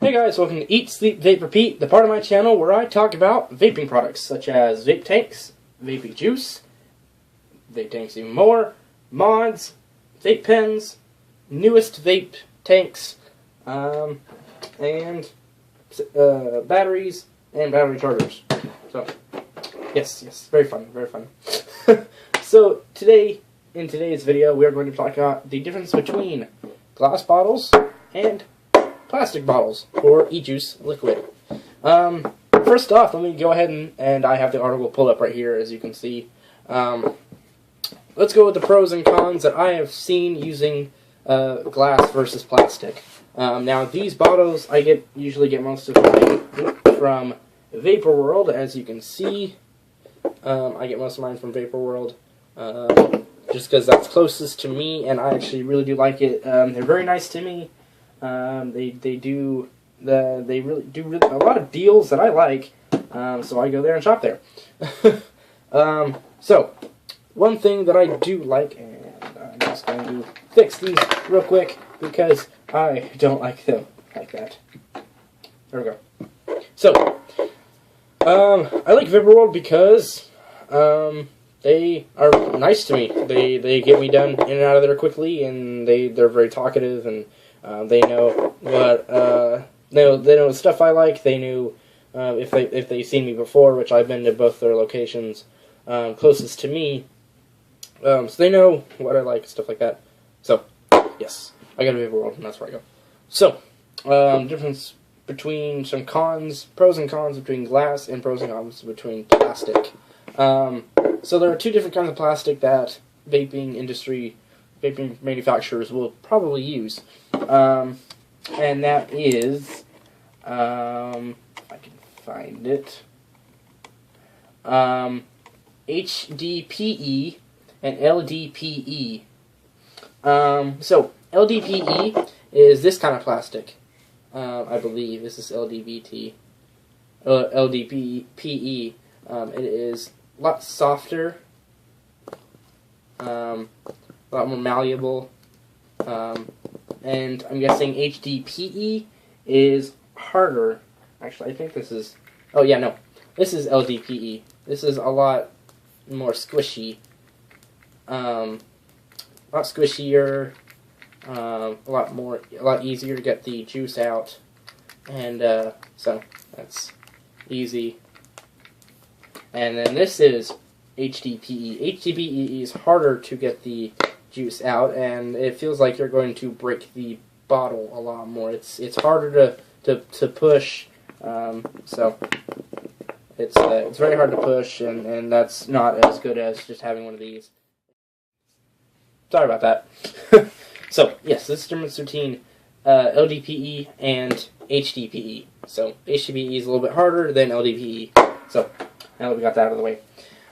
Hey guys, welcome to Eat, Sleep, Vape, Repeat, the part of my channel where I talk about vaping products such as vape tanks, vaping juice, vape tanks even more, mods, vape pens, newest vape tanks, and batteries and battery chargers. So, yes, very fun, very fun. So in today's video, we are going to talk about the difference between glass bottles and plastic bottles for e-juice liquid. First off, let me go ahead and I have the article pulled up right here, as you can see. Let's go with the pros and cons that I have seen using glass versus plastic. Now, these bottles I usually get most of mine from Vapor World, as you can see. I get most of mine from Vapor World, just because that's closest to me, and I actually really do like it. They're very nice to me. They really do a lot of deals that I like, so I go there and shop there. So one thing that I do like, and I'm just going to fix these real quick because I don't like them like that. There we go. So I like Vapor World because they are nice to me. They get me done in and out of there quickly, and they're very talkative, and they know what they know the stuff I like. They knew if they've seen me before, which I've been to both their locations closest to me, so they know what I like, stuff like that. So yes, I go to Vapor World, and that's where I go. So difference between some cons, pros and cons between glass, and pros and cons between plastic. So there are two different kinds of plastic that vaping manufacturers will probably use. And that is, if I can find it, HDPE and LDPE. So LDPE is this kind of plastic. I believe this is LDPE. It is a lot softer, a lot more malleable, and I'm guessing HDPE is harder. Actually, I think this is... Oh, yeah, no. This is LDPE. This is a lot more squishy. A lot squishier. A lot easier to get the juice out. And, so, that's easy. And then this is HDPE. HDPE is harder to get the juice out, and it feels like you're going to break the bottle a lot more. It's harder to push, so it's very hard to push, and that's not as good as just having one of these. Sorry about that. So yes, this is the difference between LDPE and HDPE. So HDPE is a little bit harder than LDPE. So now that we got that out of the way,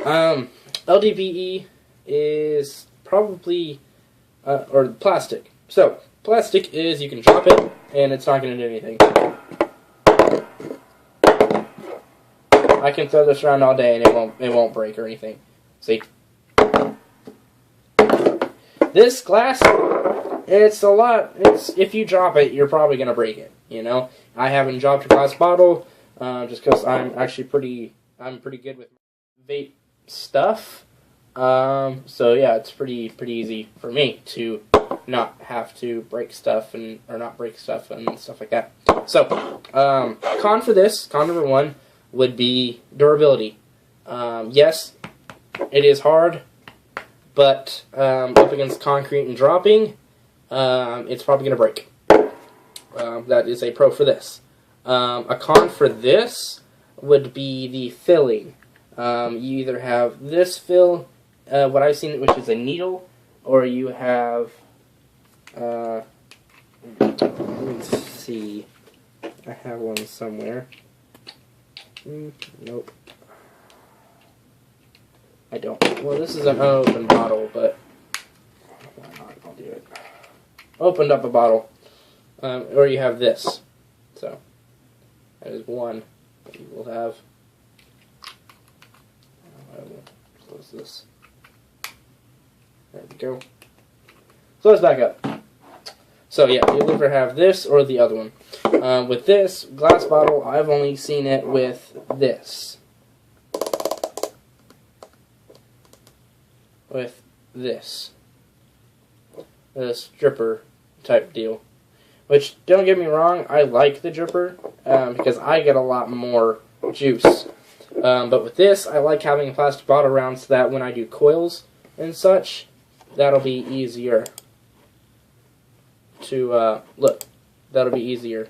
LDPE is probably, or plastic. So, plastic is you can drop it, and it's not going to do anything. I can throw this around all day, and it won't break or anything. See? This glass, if you drop it, you're probably going to break it, you know? I haven't dropped a glass bottle, just because I'm pretty good with vape stuff. So yeah, it's pretty easy for me to not have to break stuff and stuff like that. So, con number one would be durability. Yes, it is hard, but up against concrete and dropping, it's probably going to break. That is a pro for this. A con for this would be the filling. You either have this fill, what I've seen, which is a needle, or you have, let me see, I have one somewhere. Nope. I don't. Well, this is an unopened bottle, but why not? I'll do it. Opened up a bottle, or you have this. So that is one that you will have. I will close this. There we go. So let's back up. So yeah, you'll either have this or the other one. With this glass bottle, I've only seen it with this. With this. This dripper type deal. Which, don't get me wrong, I like the dripper because I get a lot more juice. But with this, I like having a plastic bottle around so that when I do coils and such, that'll be easier to, look, that'll be easier,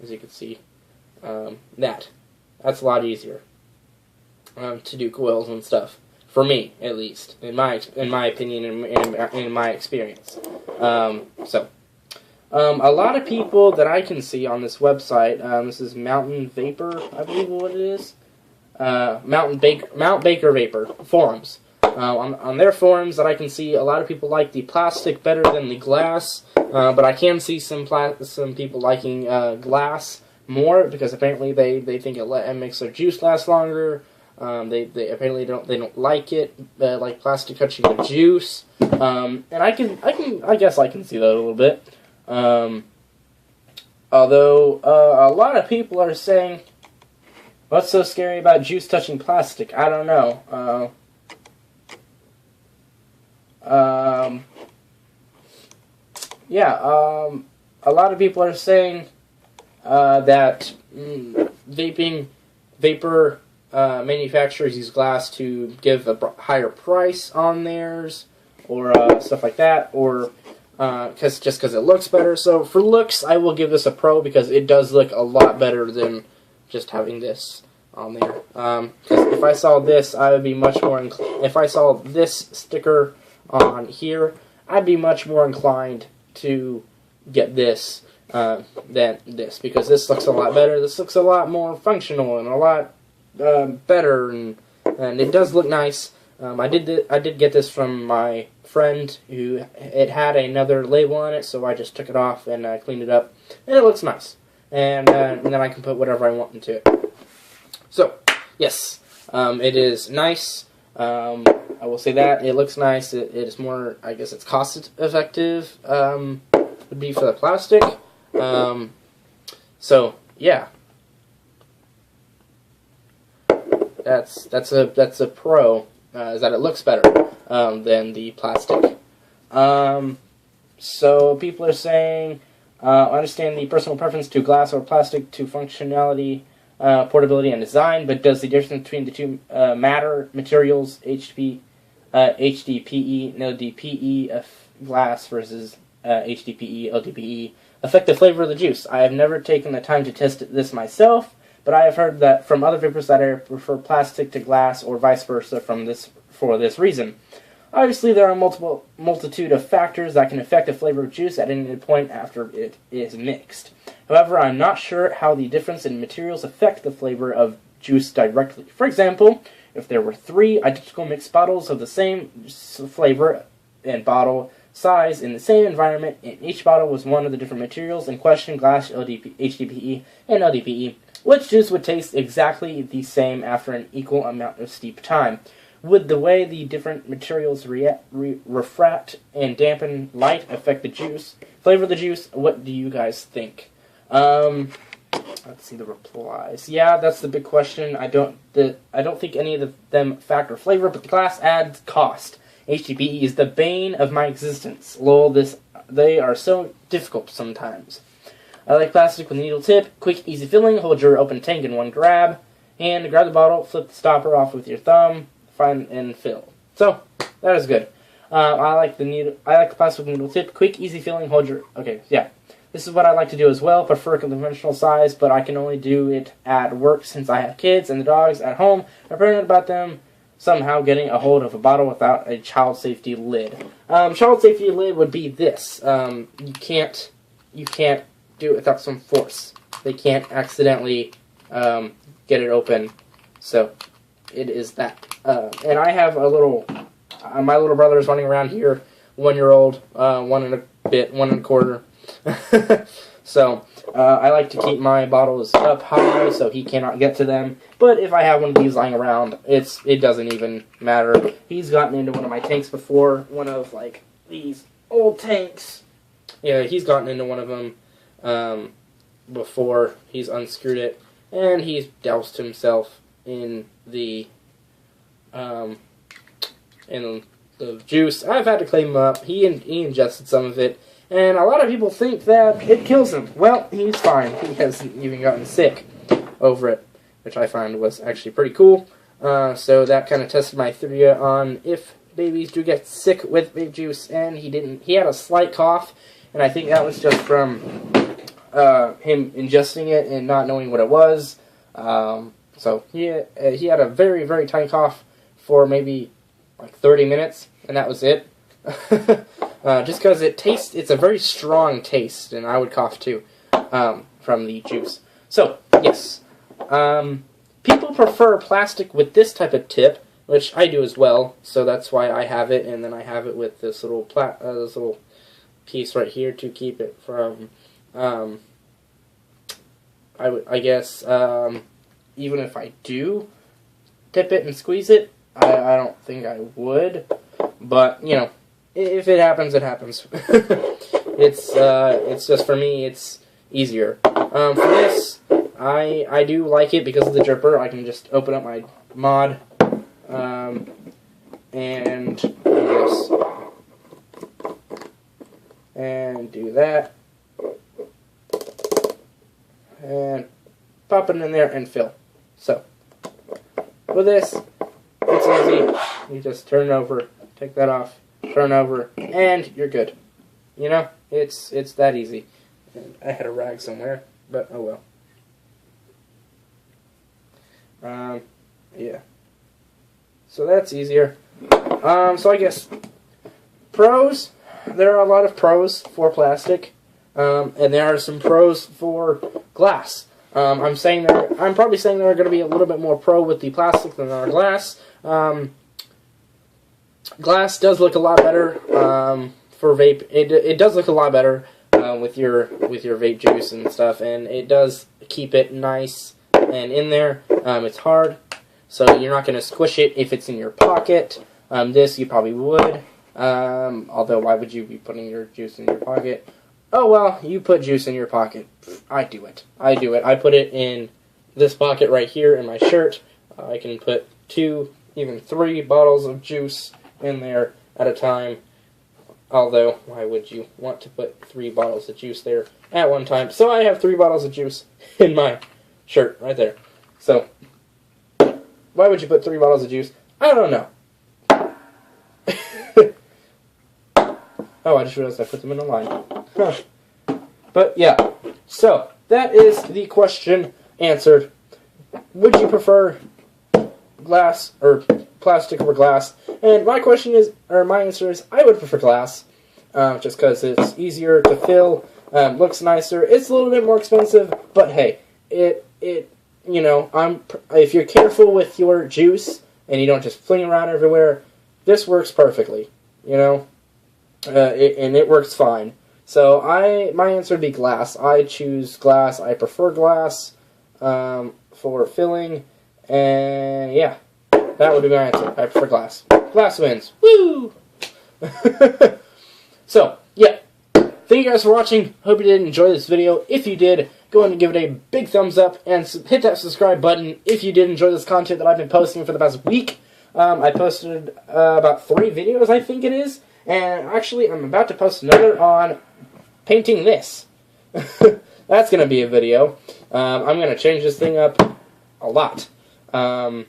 as you can see, that's a lot easier, to do coils and stuff, for me, at least, in my opinion, in my experience. A lot of people that I can see on this website, this is Mountain Vapor, I believe what it is, Mount Baker Vapor forums. On their forums that I can see, a lot of people like the plastic better than the glass, but I can see some people liking glass more because apparently they think it makes their juice last longer. They apparently don't like it, like plastic touching the juice, and I guess I can see that a little bit. Although a lot of people are saying, what's so scary about juice touching plastic? I don't know. A lot of people are saying that vapor manufacturers use glass to give a higher price on theirs, or stuff like that, or just because it looks better. So for looks, I will give this a pro because it does look a lot better than just having this on there. Because if I saw this, I would be much more if I saw this sticker on here, I'd be much more inclined to get this than this, because this looks a lot better. This looks a lot more functional and a lot better, and it does look nice. I did get this from my friend who it had another label on it, so I just took it off and cleaned it up, and it looks nice. And then I can put whatever I want into it. So yes, it is nice. I will say that it looks nice. It is more, I guess, it's cost effective. Would be for the plastic. So yeah, that's a pro. Is that it looks better than the plastic. So people are saying, I understand the personal preference to glass or plastic to functionality, portability, and design, but does the difference between the two materials, HDPE and LDPE of glass versus HDPE, LDPE, affect the flavor of the juice? I have never taken the time to test this myself, but I have heard that from other vapors that I prefer plastic to glass, or vice versa for this reason. Obviously, there are multitude of factors that can affect the flavor of juice at any point after it is mixed. However, I'm not sure how the difference in materials affect the flavor of juice directly. For example, if there were 3 identical mixed bottles of the same flavor and bottle size in the same environment, and each bottle was one of the different materials in question, glass, HDPE, and LDPE, which juice would taste exactly the same after an equal amount of steep time? Would the way the different materials refract and dampen light affect the juice? Flavor of the juice? What do you guys think? Let's see the replies. Yeah, that's the big question. I don't think any of them factor flavor, but the glass adds cost. HDPE is the bane of my existence. Lol, they are so difficult sometimes. I like plastic with needle tip, quick, easy filling, hold your open tank in one grab, and grab the bottle, flip the stopper off with your thumb, find and fill. So that is good. I like the plastic with needle tip, quick, easy filling, hold your. Okay, yeah. This is what I like to do as well. Prefer conventional size, but I can only do it at work since I have kids and the dogs at home. I'm paranoid about them somehow getting a hold of a bottle without a child safety lid. Child safety lid would be this. You can't do it without some force. They can't accidentally get it open. So it is that. And I have a little. My little brother is running around here, 1-year-old, 1 and a quarter. So I like to keep my bottles up high so he cannot get to them. But if I have one of these lying around, it doesn't even matter. He's gotten into one of my tanks before, one of like these old tanks. Yeah, he's gotten into one of them before. He's unscrewed it, and he's doused himself in the juice. I've had to clean him up. He ingested some of it, and a lot of people think that it kills him. Well, he's fine. He hasn't even gotten sick over it, which I find was actually pretty cool. So that kind of tested my theory on if babies do get sick with vape juice, and he didn't. He had a slight cough, and I think that was just from him ingesting it and not knowing what it was. So he had a very, very tiny cough for maybe like 30 minutes, and that was it. Just because it's a very strong taste, and I would cough too from the juice. So, yes. People prefer plastic with this type of tip, which I do as well, so that's why I have it, and then I have it with this little piece right here to keep it from, I guess, even if I do tip it and squeeze it, I don't think I would, but, you know, if it happens, it happens. It's just, for me, it's easier. For this, I do like it because of the dripper. I can just open up my mod, and do this, and do that, and pop it in there and fill. So, with this, it's easy. You just turn it over, take that off, turn over, and you're good. You know, it's that easy. And I had a rag somewhere, but oh well. Yeah. So that's easier. So I guess pros. There are a lot of pros for plastic, and there are some pros for glass. I'm probably saying there are going to be a little bit more pro with the plastic than there are glass. Glass does look a lot better for vape. It does look a lot better with your vape juice and stuff, and it does keep it nice and in there. It's hard, so you're not going to squish it if it's in your pocket. This you probably would. Although why would you be putting your juice in your pocket? Oh well, you put juice in your pocket. I do it. I put it in this pocket right here in my shirt. I can put 2, even 3 bottles of juice in there at a time. Although, why would you want to put 3 bottles of juice there at one time? So I have 3 bottles of juice in my shirt right there. So, why would you put 3 bottles of juice? I don't know. Oh, I just realized I put them in a line. Huh. But yeah, so that is the question answered. Would you prefer glass or plastic over glass? And my answer is I would prefer glass, just because it's easier to fill, looks nicer. It's a little bit more expensive, but hey, you know, if you're careful with your juice and you don't just fling it around everywhere, this works perfectly. You know. And it works fine. So my answer would be glass. I choose glass. I prefer glass for filling, and yeah, that would be my answer. I prefer glass. Glass wins. Woo! So yeah, thank you guys for watching. Hope you did enjoy this video. If you did, go ahead and give it a big thumbs up and hit that subscribe button if you did enjoy this content that I've been posting for the past week. I posted about 3 videos, I think it is. And actually, I'm about to post another on painting this. That's going to be a video. I'm going to change this thing up a lot. I'm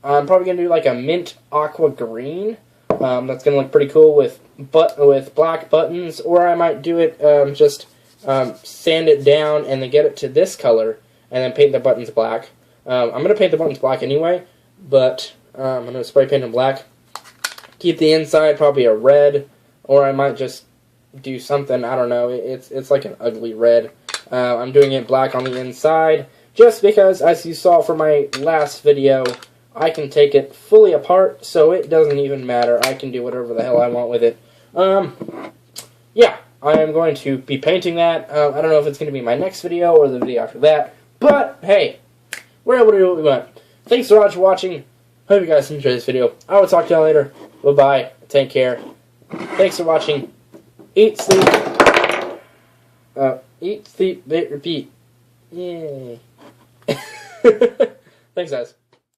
probably going to do like a mint aqua green. That's going to look pretty cool with black buttons. Or I might do it, just sand it down and then get it to this color. And then paint the buttons black. I'm going to paint the buttons black anyway. But I'm going to spray paint them black. Keep the inside probably a red, or I might just do something, I don't know, it's like an ugly red. I'm doing it black on the inside, just because, as you saw from my last video, I can take it fully apart, so it doesn't even matter. I can do whatever the hell I want with it. Yeah, I am going to be painting that. I don't know if it's going to be my next video or the video after that, but hey, we're able to do what we want. Thanks so much for watching. Hope you guys enjoyed this video. I will talk to y'all later. Bye-bye. Take care. Thanks for watching. Eat, sleep. Eat, sleep, repeat. Yay. Thanks, guys.